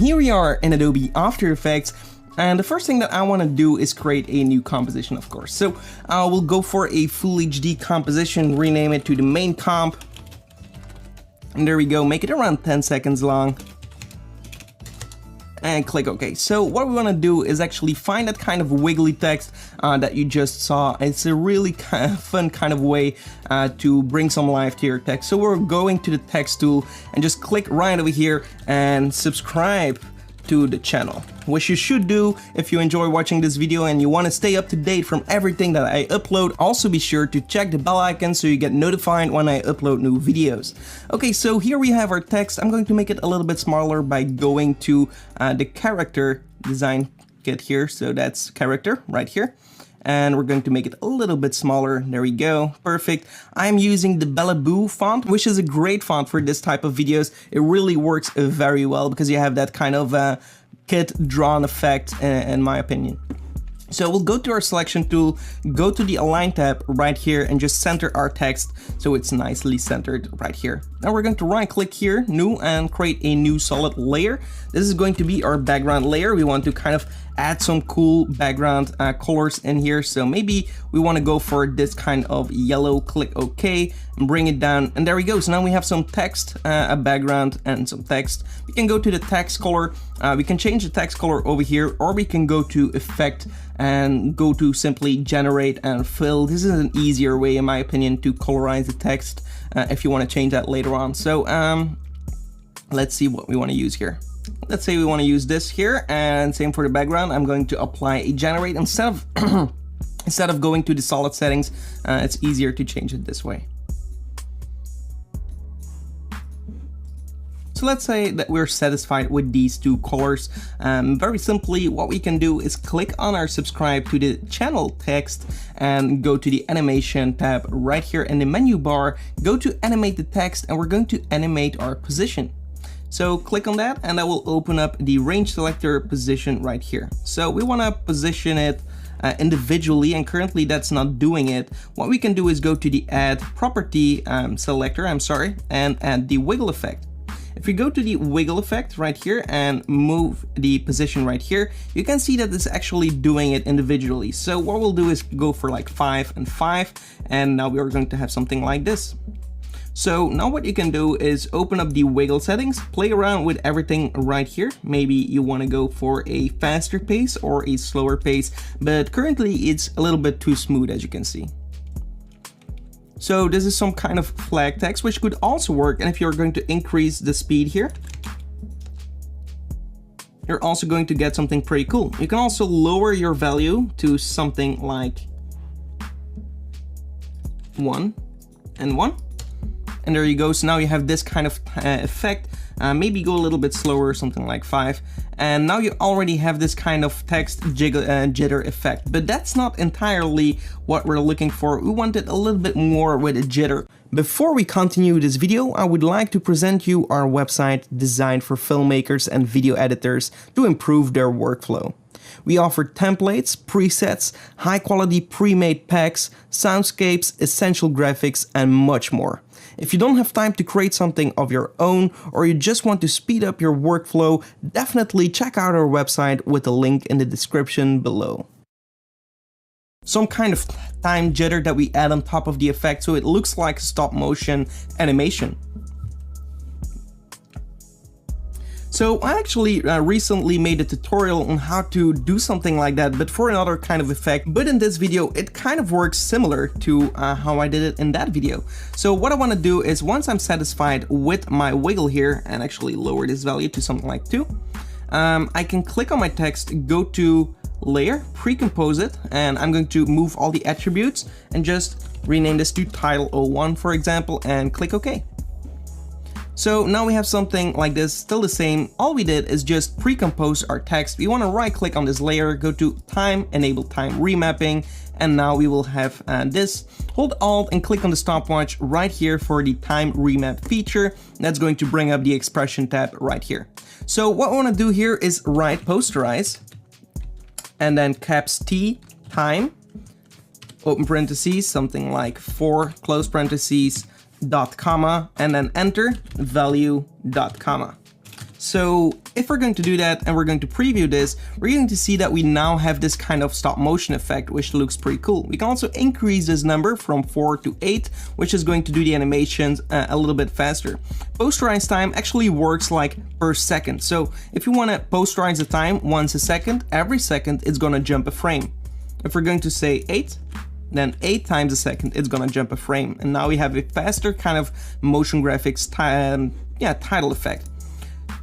here we are in Adobe After Effects. And the first thing that I want to do is create a new composition, of course. So we'll go for a full HD composition, rename it to the main comp. And there we go, make it around 10 seconds long. And click OK. So what we want to do is actually find that kind of wiggly text that you just saw. It's a really fun kind of way to bring some life to your text. So we're going to the text tool and just click right over here and subscribe to the channel, which you should do if you enjoy watching this video and you want to stay up to date from everything that I upload. Also be sure to check the bell icon so you get notified when I upload new videos. Okay, so here we have our text. I'm going to make it a little bit smaller by going to the character design kit here. So that's character right here. And we're going to make it a little bit smaller. There we go. Perfect. I'm using the Bellaboo font, which is a great font for this type of videos. It really works very well because you have that kind of kit drawn effect, in my opinion. So we'll go to our selection tool, go to the align tab right here and just center our text so it's nicely centered right here. Now we're going to right click here, new, and create a new solid layer. This is going to be our background layer. We want to kind of add some cool background colors in here. So maybe we want to go for this kind of yellow, click OK and bring it down. And there we go. So now we have some text, a background and some text. We can go to the text color. We can change the text color over here, or we can go to effect and go to simply generate and fill. This is an easier way, in my opinion, to colorize the text if you want to change that later on. So let's see what we want to use here. Let's say we want to use this here, and same for the background. I'm going to apply a generate instead of instead of going to the solid settings. It's easier to change it this way. So let's say that we're satisfied with these two colors. Very simply, what we can do is click on our subscribe to the channel text and go to the animation tab right here in the menu bar. Go to animate the text, and we're going to animate our position. So click on that and that will open up the range selector position right here. So we want to position it individually, and currently that's not doing it. What we can do is go to the add property selector, and add the wiggle effect. If we go to the wiggle effect right here and move the position right here, you can see that it's actually doing it individually. So what we'll do is go for like 5 and 5, and now we are going to have something like this. So now what you can do is open up the wiggle settings, play around with everything right here. Maybe you want to go for a faster pace or a slower pace, but currently it's a little bit too smooth, as you can see. So this is some kind of flag text, which could also work. And if you're going to increase the speed here, you're also going to get something pretty cool. You can also lower your value to something like 1 and 1. And there you go. So now you have this kind of effect. Maybe go a little bit slower, something like 5. And now you already have this kind of text jitter effect. But that's not entirely what we're looking for. We wanted a little bit more with a jitter. Before we continue this video, I would like to present you our website designed for filmmakers and video editors to improve their workflow. We offer templates, presets, high-quality pre-made packs, soundscapes, essential graphics, and much more. If you don't have time to create something of your own, or you just want to speed up your workflow, definitely check out our website with the link in the description below. Some kind of time jitter that we add on top of the effect so it looks like stop motion animation. So I actually recently made a tutorial on how to do something like that, but for another kind of effect. But in this video, it kind of works similar to how I did it in that video. So what I want to do is, once I'm satisfied with my wiggle here, and actually lower this value to something like 2, I can click on my text, go to layer, pre-compose it, and I'm going to move all the attributes and just rename this to title 01, for example, and click OK. So now we have something like this, still the same. All we did is just pre-compose our text. We want to right click on this layer, go to time, enable time remapping, and now we will have this. Hold Alt and click on the stopwatch right here for the time remap feature. That's going to bring up the expression tab right here. So what we want to do here is right posterize, and then caps T, time, open parentheses, something like 4, close parentheses, dot comma, and then enter value dot comma. So if we're going to do that and we're going to preview this, we're going to see that we now have this kind of stop motion effect, which looks pretty cool. We can also increase this number from 4 to 8, which is going to do the animations a little bit faster. Posterize time actually works like per second. So if you want to posterize the time once a second, every second it's going to jump a frame. If we're going to say 8, then 8 times a second it's going to jump a frame. And now we have a faster kind of motion graphics title effect.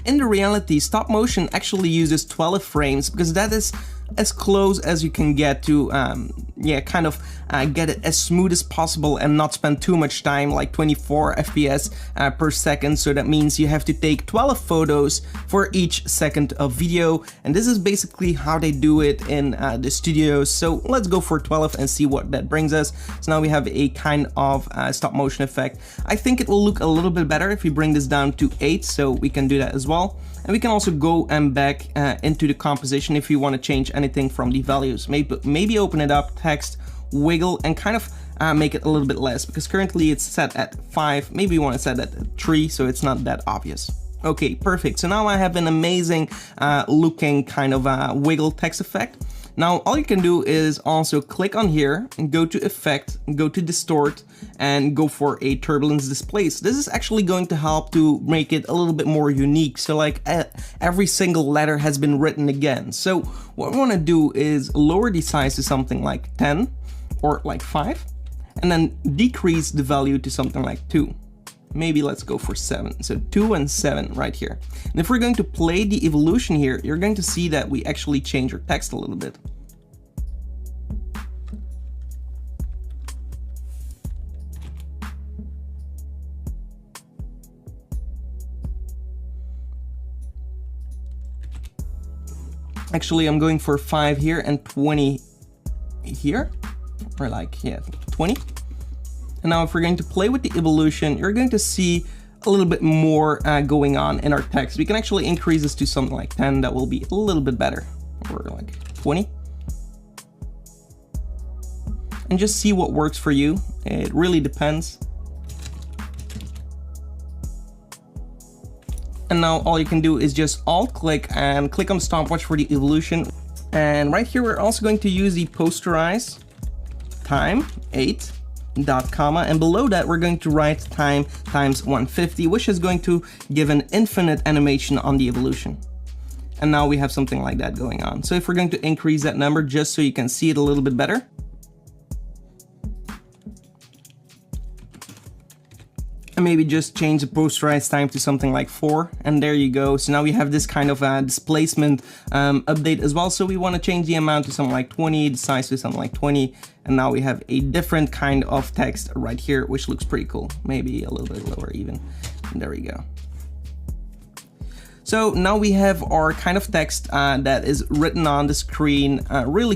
In the reality, stop motion actually uses 12 frames because that is as close as you can get to get it as smooth as possible and not spend too much time, like 24 FPS per second. So that means you have to take 12 photos for each second of video, and this is basically how they do it in the studio. So let's go for 12 and see what that brings us. So now we have a kind of stop motion effect. I think it will look a little bit better if we bring this down to 8, so we can do that as well. And we can also go and back into the composition if you want to change anything from the values. Maybe open it up, text, wiggle, and kind of make it a little bit less, because currently it's set at 5. Maybe you want to set it at 3 so it's not that obvious. Okay, perfect. So now I have an amazing looking kind of wiggle text effect. Now all you can do is also click on here and go to Effect, go to Distort, and go for a Turbulence Displace. This is actually going to help to make it a little bit more unique. So like every single letter has been written again. So what we want to do is lower the size to something like 10 or like 5, and then decrease the value to something like 2. Maybe let's go for 7. So 2 and 7 right here. And if we're going to play the evolution here, you're going to see that we actually change our text a little bit. Actually, I'm going for 5 here and 20 here, or like, yeah, 20. And now if we're going to play with the evolution, you're going to see a little bit more going on in our text. We can actually increase this to something like 10. That will be a little bit better, or like 20. And just see what works for you. It really depends. And now all you can do is just alt-click and click on stopwatch for the evolution. And right here, we're also going to use the posterize time 8. Dot comma, and below that we're going to write time times 150, which is going to give an infinite animation on the evolution. And now we have something like that going on. So if we're going to increase that number just so you can see it a little bit better, and maybe just change the posterize time to something like 4, and there you go. So now we have this kind of displacement update as well. So we want to change the amount to something like 20, the size to something like 20, and now we have a different kind of text right here, which looks pretty cool. Maybe a little bit lower even. And there we go. So now we have our kind of text that is written on the screen really